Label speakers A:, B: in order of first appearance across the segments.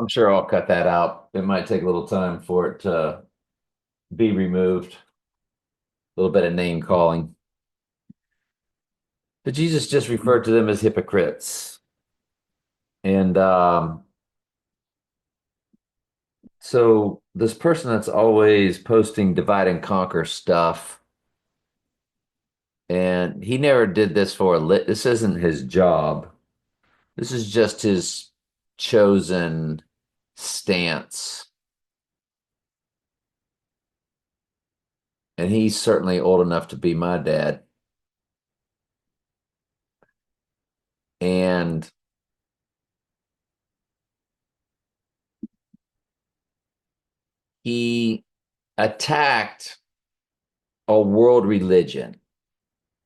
A: I'm sure I'll cut that out. It might take a little time for it to be removed. A little bit of name calling. But Jesus just referred to them as hypocrites. And so this person that's always posting divide and conquer stuff, and he never did this for a lit. This isn't his job. This is just his chosen stance. And he's certainly old enough to be my dad. And he attacked a world religion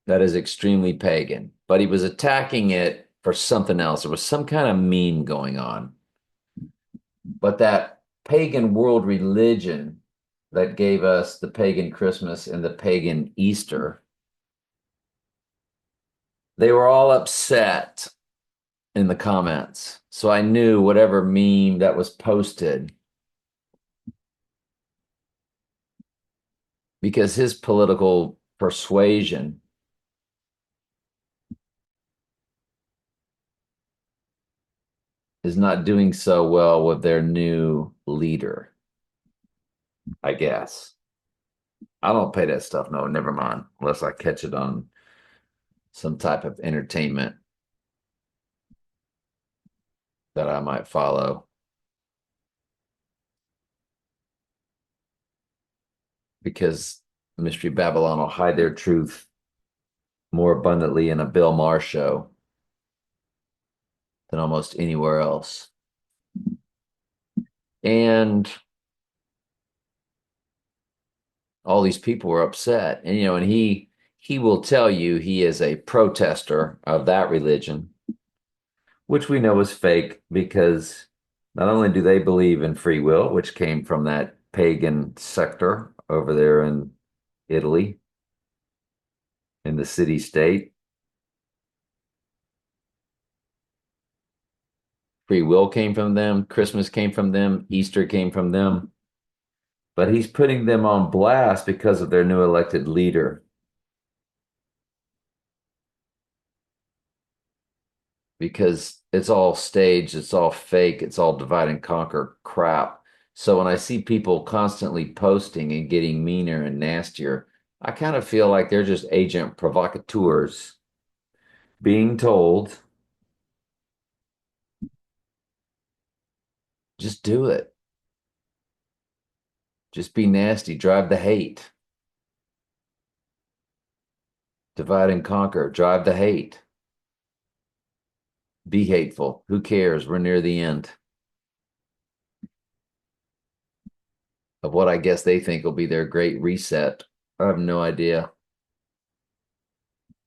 A: that is extremely pagan, but he was attacking it for something else. There was some kind of meme going on. But that pagan world religion that gave us the pagan Christmas and the pagan Easter, they were all upset in the comments. So I knew whatever meme that was posted, because his political persuasion is not doing so well with their new leader, I guess. I don't pay that stuff. No, never mind. Unless I catch it on some type of entertainment that I might follow. Because Mystery Babylon will hide their truth more abundantly in a Bill Maher show than almost anywhere else. And all these people were upset. And and he will tell you he is a protester of that religion, which we know is fake because not only do they believe in free will, which came from that pagan sector over there in Italy, in the city state, free will came from them, Christmas came from them, Easter came from them. But he's putting them on blast because of their new elected leader, because it's all staged, it's all fake, it's all divide and conquer crap. So when I see people constantly posting and getting meaner and nastier, I kind of feel like they're just agent provocateurs being told, just do it. Just be nasty, drive the hate, divide and conquer, drive the hate, be hateful. Who cares? We're near the end of what I guess they think will be their great reset. I have no idea.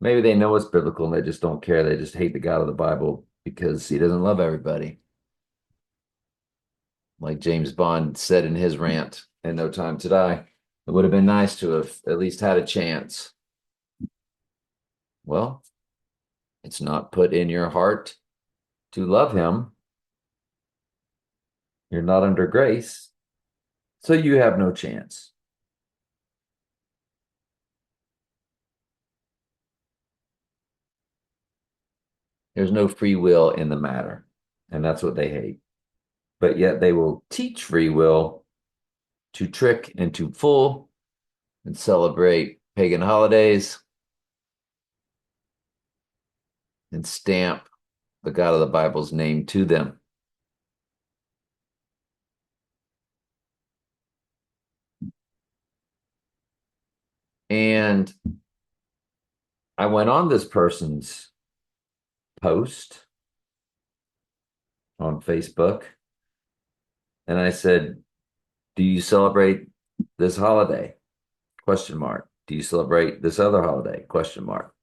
A: Maybe they know it's biblical and they just don't care. They just hate the God of the Bible because he doesn't love everybody. Like James Bond said in his rant in No Time to Die, it would have been nice to have at least had a chance. Well, it's not put in your heart to love him. You're not under grace, so you have no chance. There's no free will in the matter, and that's what they hate. But yet they will teach free will to trick and to fool and celebrate pagan holidays and stamp the God of the Bible's name to them. And I went on this person's post on Facebook and I said, "Do you celebrate this holiday?" Question mark. "Do you celebrate this other holiday?" Question mark.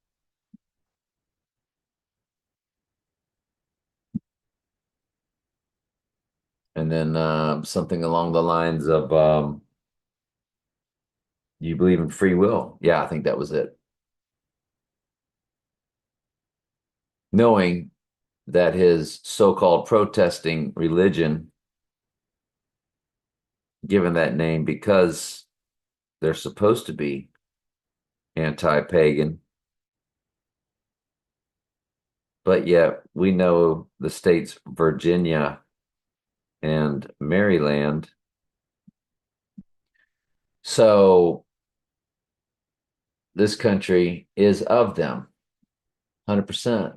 A: And then something along the lines of, "You believe in free will?" Yeah, I think that was it. Knowing that his so-called protesting religion given that name because they're supposed to be anti-pagan, but yet we know the states Virginia and Maryland. So this country is of them, 100%.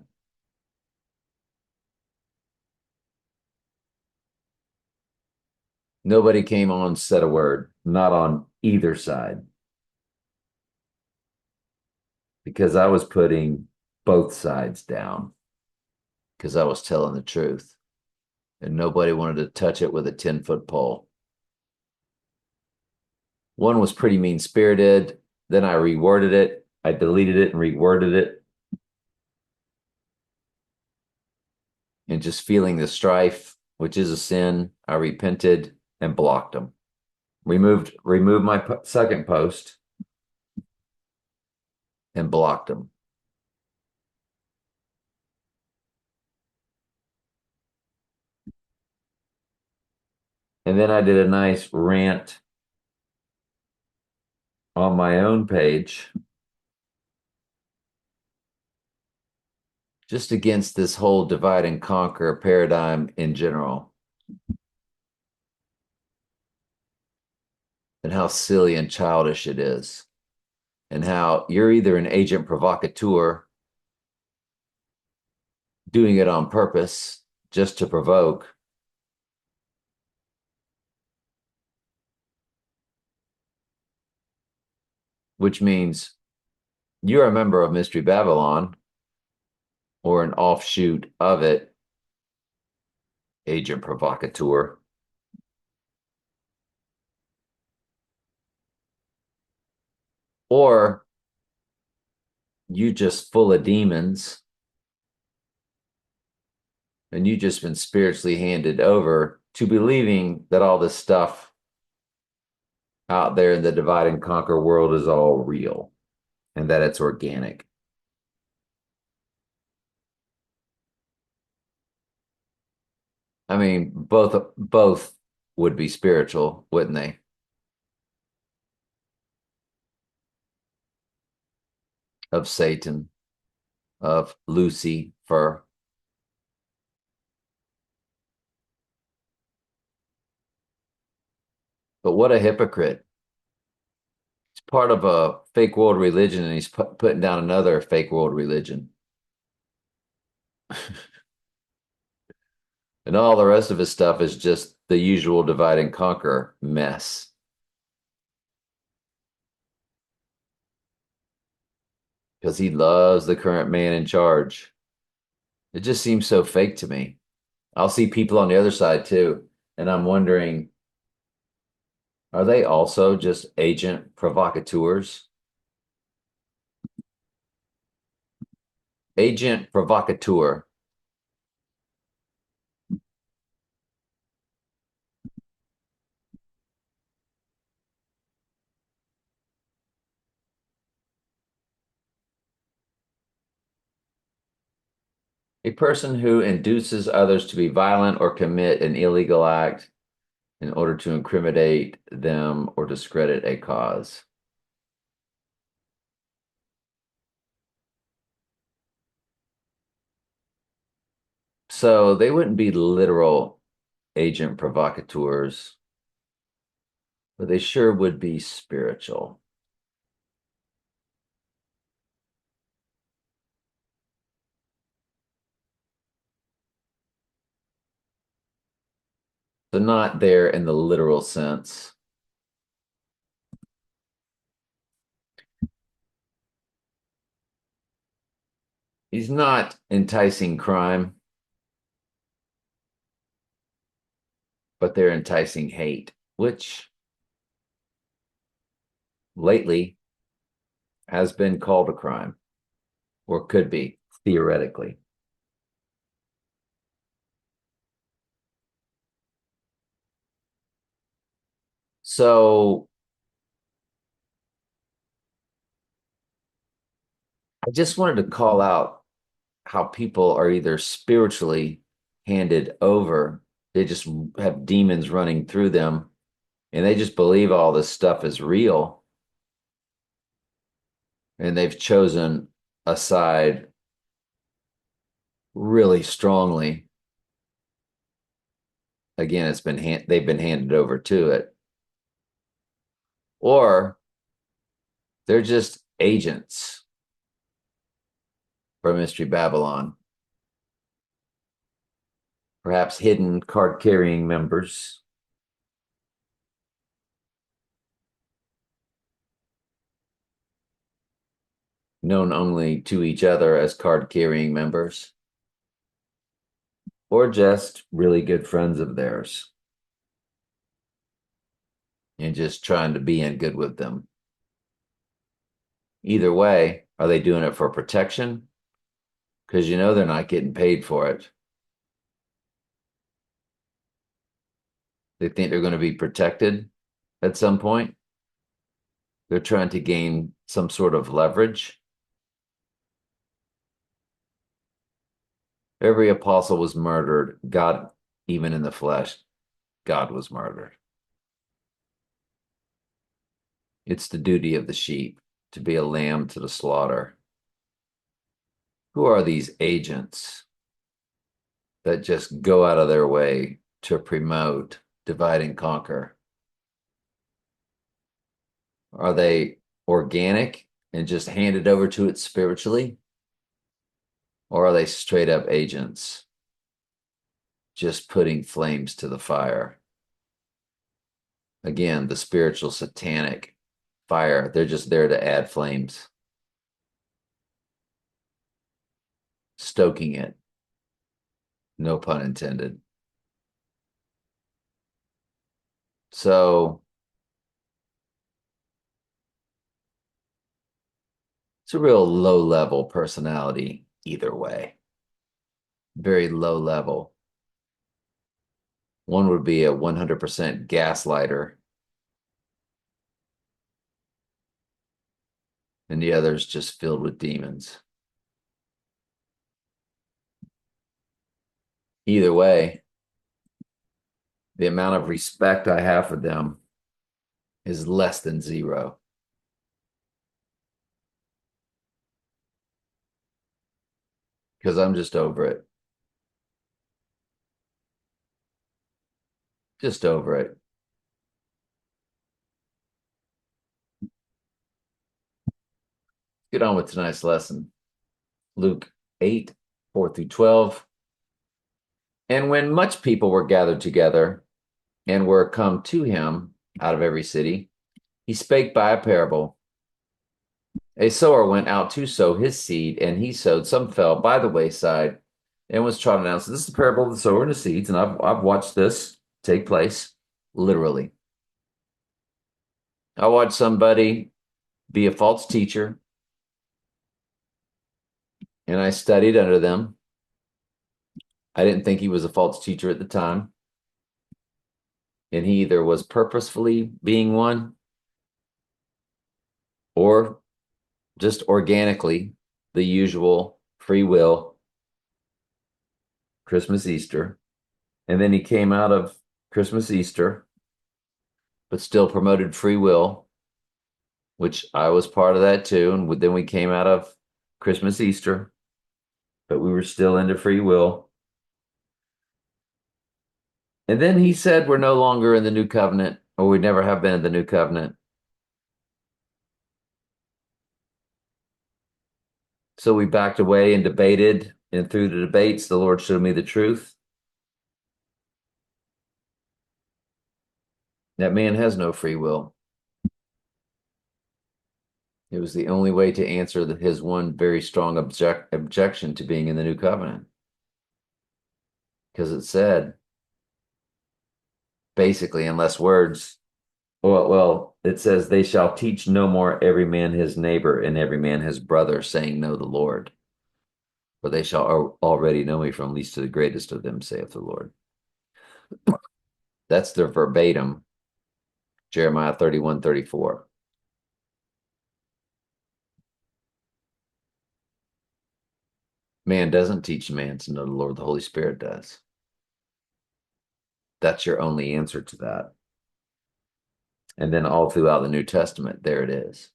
A: Nobody came on, said a word, not on either side, because I was putting both sides down because I was telling the truth and nobody wanted to touch it with a 10-foot pole. One was pretty mean spirited. Then I reworded it. I deleted it and reworded it. And just feeling the strife, which is a sin, I repented and blocked them. Removed my second post and blocked them. And then I did a nice rant on my own page just against this whole divide and conquer paradigm in general and how silly and childish it is, and how you're either an agent provocateur doing it on purpose just to provoke, which means you're a member of Mystery Babylon or an offshoot of it, agent provocateur, or you just full of demons and you just been spiritually handed over to believing that all this stuff out there in the divide and conquer world is all real and that it's organic. I mean, both would be spiritual, wouldn't they? Of Satan, of Lucifer. But what a hypocrite. He's part of a fake world religion and he's putting down another fake world religion. And all the rest of his stuff is just the usual divide and conquer mess. Because he loves the current man in charge. It just seems so fake to me. I'll see people on the other side too, and I'm wondering, are they also just agent provocateurs? Agent provocateur. A person who induces others to be violent or commit an illegal act in order to incriminate them or discredit a cause. So they wouldn't be literal agent provocateurs, but they sure would be spiritual. So not there in the literal sense. He's not enticing crime, but they're enticing hate, which lately has been called a crime or could be theoretically. So I just wanted to call out how people are either spiritually handed over, they just have demons running through them, and they just believe all this stuff is real, and they've chosen a side really strongly. Again, they've been handed over to it, or they're just agents for Mystery Babylon, perhaps hidden card-carrying members, known only to each other as card-carrying members, or just really good friends of theirs and just trying to be in good with them. Either way, are they doing it for protection? Because they're not getting paid for it. They think they're going to be protected at some point. They're trying to gain some sort of leverage. Every apostle was murdered. God, even in the flesh, God was murdered. It's the duty of the sheep to be a lamb to the slaughter. Who are these agents that just go out of their way to promote divide and conquer? Are they organic and just handed over to it spiritually? Or are they straight up agents just putting flames to the fire? Again, the spiritual satanic fire, they're just there to add flames, stoking it. No pun intended. So it's a real low level personality either way. Very low level. One would be a 100% gaslighter, and the other's just filled with demons. Either way, the amount of respect I have for them is less than zero. Because I'm just over it. Just over it. Get on with tonight's lesson. Luke 8, 4 through 12. And when much people were gathered together and were come to him out of every city, he spake by a parable. A sower went out to sow his seed, and he sowed. Some fell by the wayside and was trodden down. So this is the parable of the sower and the seeds, and I've watched this take place literally. I watched somebody be a false teacher, and I studied under them. I didn't think he was a false teacher at the time, and he either was purposefully being one or just organically the usual free will Christmas, Easter. And then he came out of Christmas, Easter, but still promoted free will, which I was part of that too. And then we came out of Christmas, Easter, but we were still into free will. And then he said we're no longer in the new covenant, or we never have been in the new covenant. So we backed away and debated, and through the debates, the Lord showed me the truth. That man has no free will. It was the only way to answer his one very strong objection to being in the new covenant. Because it said, basically, in less words, well, it says, they shall teach no more every man his neighbor and every man his brother, saying, know the Lord. For they shall already know me from least to the greatest of them, saith the Lord. That's the verbatim Jeremiah 31:34. Man doesn't teach man to know the Lord, the Holy Spirit does. That's your only answer to that. And then all throughout the New Testament, there it is.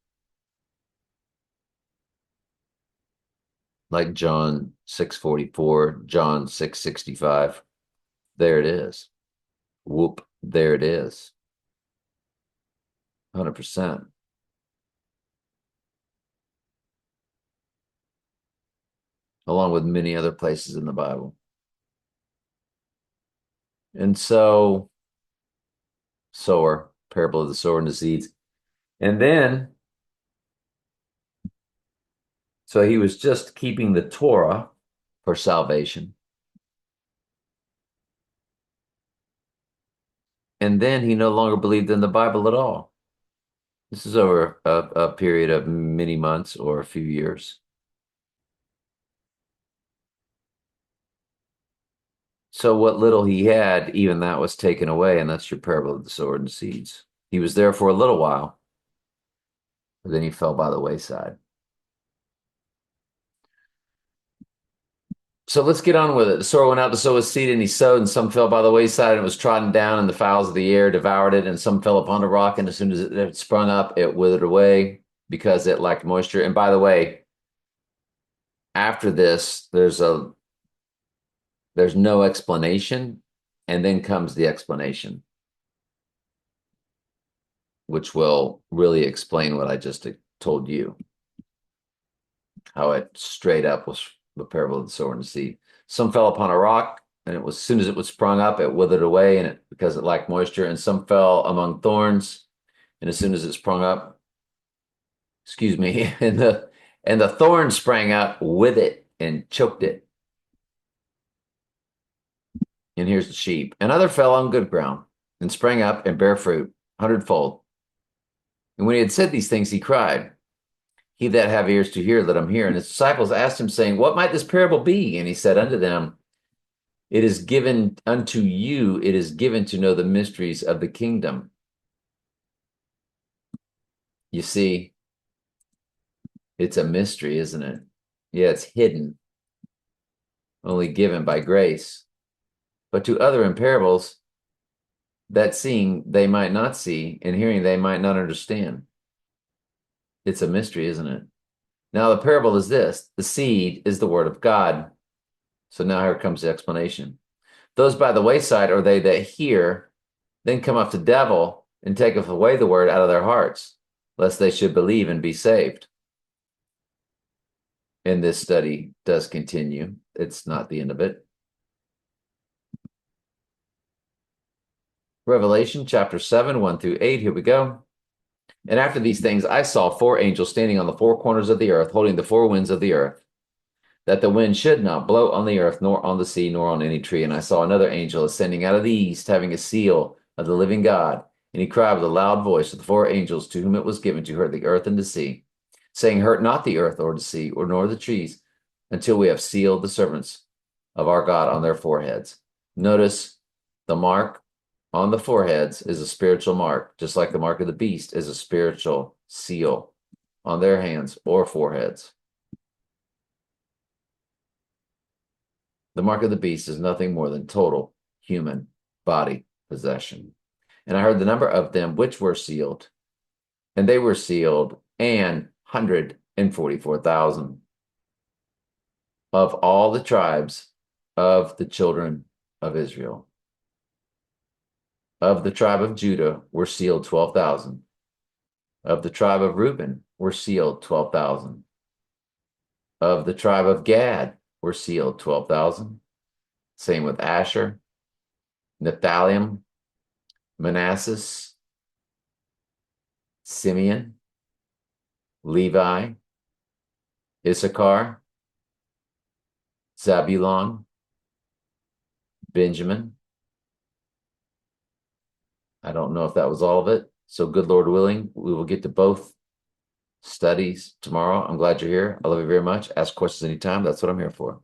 A: Like John 6:44, John 6:65. There it is. Whoop, there it is. 100%. Along with many other places in the Bible. And so, sower, parable of the sower and the seeds. And then, so he was just keeping the Torah for salvation. And then he no longer believed in the Bible at all. This is over a period of many months or a few years. So what little he had, even that was taken away, and that's your parable of the sower and the seeds. He was there for a little while, but then he fell by the wayside. So let's get on with it. The sower went out to sow his seed, and he sowed, and some fell by the wayside, and it was trodden down, and the fowls of the air devoured it, and some fell upon a rock, and as soon as it sprung up, it withered away because it lacked moisture. And by the way, after this, there's no explanation, and then comes the explanation, which will really explain what I just told you, how it straight up was the parable of the sower and the seed. Some fell upon a rock, and it was as soon as it was sprung up, it withered away, and because it lacked moisture. And some fell among thorns, and as soon as it sprung up, excuse me, and the thorns sprang up with it and choked it. And here's the sheep. And other fell on good ground and sprang up and bare fruit 100-fold. And when he had said these things, he cried, "He that have ears to hear, let him hear." And his disciples asked him, saying, "What might this parable be?" And he said unto them, "It is given unto you, it is given to know the mysteries of the kingdom." You see, it's a mystery, isn't it? Yeah, it's hidden, only given by grace. But to other in parables, that seeing they might not see, and hearing they might not understand. It's a mystery, isn't it? Now the parable is this: the seed is the word of God. So now here comes the explanation. Those by the wayside are they that hear, then cometh the devil, and taketh away the word out of their hearts, lest they should believe and be saved. And this study does continue. It's not the end of it. Revelation chapter 7, 1-8. Here we go. And after these things, I saw 4 angels standing on the 4 corners of the earth, holding the 4 winds of the earth, that the wind should not blow on the earth, nor on the sea, nor on any tree. And I saw another angel ascending out of the east, having a seal of the living God. And he cried with a loud voice to the 4 angels to whom it was given to hurt the earth and the sea, saying, "Hurt not the earth or the sea, or nor the trees, until we have sealed the servants of our God on their foreheads." Notice the mark on the foreheads is a spiritual mark, just like the mark of the beast is a spiritual seal on their hands or foreheads. The mark of the beast is nothing more than total human body possession. And I heard the number of them which were sealed, and they were sealed, 144,000 of all the tribes of the children of Israel. Of the tribe of Judah were sealed 12,000. Of the tribe of Reuben were sealed 12,000. Of the tribe of Gad were sealed 12,000. Same with Asher, Naphtali, Manasseh, Simeon, Levi, Issachar, Zabulon, Benjamin. I don't know if that was all of it. So good Lord willing, we will get to both studies tomorrow. I'm glad you're here. I love you very much. Ask questions anytime. That's what I'm here for.